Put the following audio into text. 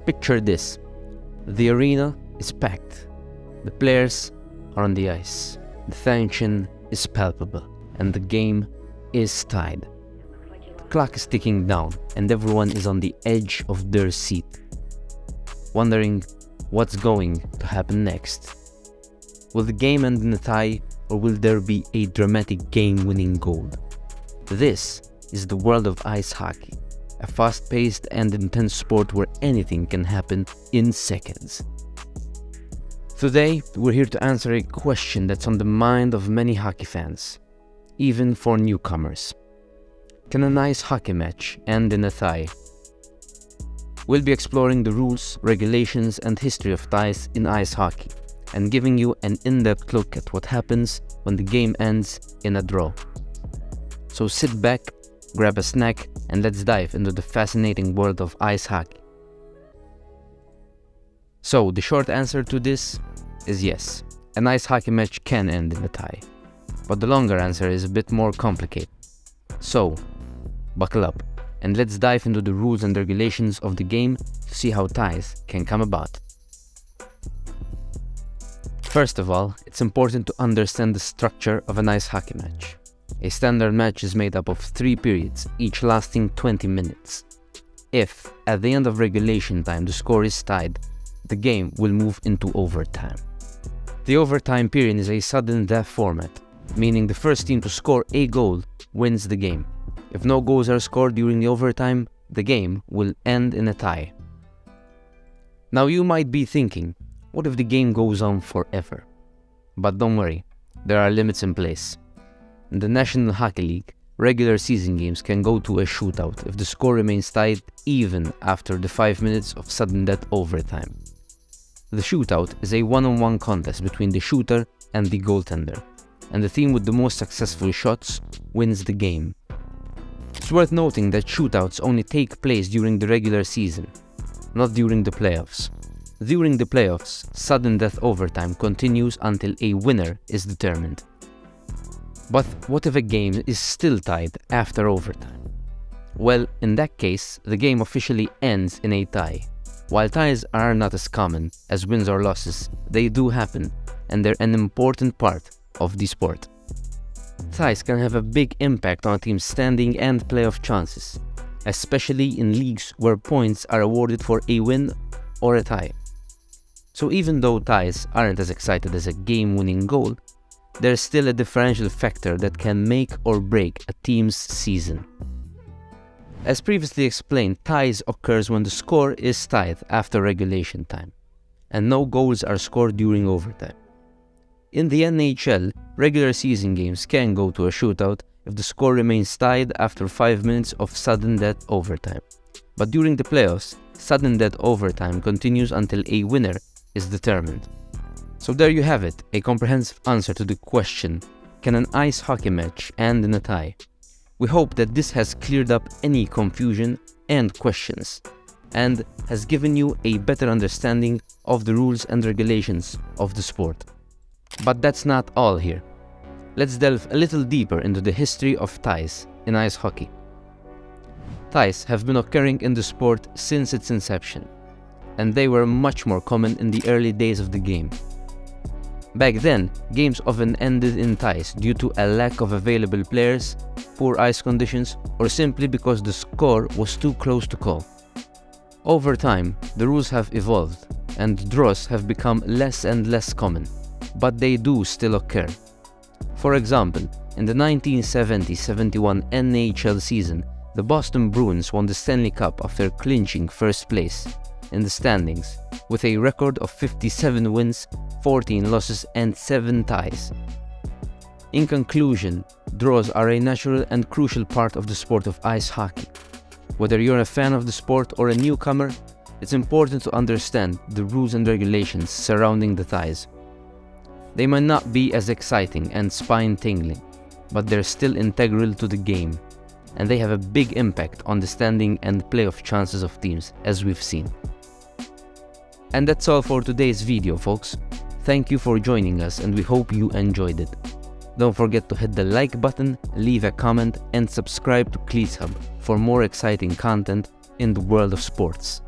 Picture this. The arena is packed. The players are on the ice. The tension is palpable and the game is tied. The clock is ticking down and everyone is on the edge of their seat, wondering what's going to happen next. Will the game end in a tie, or will there be a dramatic game-winning goal? This is the world of ice hockey, a fast-paced and intense sport where anything can happen in seconds. Today, we're here to answer a question that's on the mind of many hockey fans, even for newcomers. Can an ice hockey match end in a tie? We'll be exploring the rules, regulations, and history of ties in ice hockey, and giving you an in-depth look at what happens when the game ends in a draw. So sit back, grab a snack, and let's dive into the fascinating world of ice hockey. So the short answer to this is yes, an ice hockey match can end in a tie. But the longer answer is a bit more complicated. So, buckle up, and let's dive into the rules and regulations of the game to see how ties can come about. First of all, it's important to understand the structure of an ice hockey match. A standard match is made up of 3 periods, each lasting 20 minutes. If, at the end of regulation time, the score is tied, the game will move into overtime. The overtime period is a sudden death format, meaning the first team to score a goal wins the game. If no goals are scored during the overtime, the game will end in a tie. Now you might be thinking, what if the game goes on forever? But don't worry, there are limits in place. In the National Hockey League, regular season games can go to a shootout if the score remains tied even after the 5 minutes of sudden death overtime. The shootout is a one-on-one contest between the shooter and the goaltender, and the team with the most successful shots wins the game. It's worth noting that shootouts only take place during the regular season, not during the playoffs. During the playoffs, sudden death overtime continues until a winner is determined. But what if a game is still tied after overtime? Well, in that case, the game officially ends in a tie. While ties are not as common as wins or losses, they do happen, and they're an important part of the sport. Ties can have a big impact on a team's standing and playoff chances, especially in leagues where points are awarded for a win or a tie. So even though ties aren't as excited as a game-winning goal, there's still a differential factor that can make or break a team's season. As previously explained, ties occurs when the score is tied after regulation time, and no goals are scored during overtime. In the NHL, regular season games can go to a shootout if the score remains tied after 5 minutes of sudden death overtime. But during the playoffs, sudden death overtime continues until a winner is determined. So there you have it, a comprehensive answer to the question, can an ice hockey match end in a tie? We hope that this has cleared up any confusion and questions, and has given you a better understanding of the rules and regulations of the sport. But that's not all here. Let's delve a little deeper into the history of ties in ice hockey. Ties have been occurring in the sport since its inception, and they were much more common in the early days of the game. Back then, games often ended in ties due to a lack of available players, poor ice conditions, or simply because the score was too close to call. Over time, the rules have evolved, and draws have become less and less common, but they do still occur. For example, in the 1970-71 NHL season, the Boston Bruins won the Stanley Cup after clinching first place in the standings, with a record of 57 wins, 14 losses, and 7 ties. In conclusion, draws are a natural and crucial part of the sport of ice hockey. Whether you're a fan of the sport or a newcomer, it's important to understand the rules and regulations surrounding the ties. They might not be as exciting and spine-tingling, but they're still integral to the game, and they have a big impact on the standing and playoff chances of teams, as we've seen. And that's all for today's video, folks. Thank you for joining us, and we hope you enjoyed it. Don't forget to hit the like button, leave a comment, and subscribe to Cleats Hub for more exciting content in the world of sports.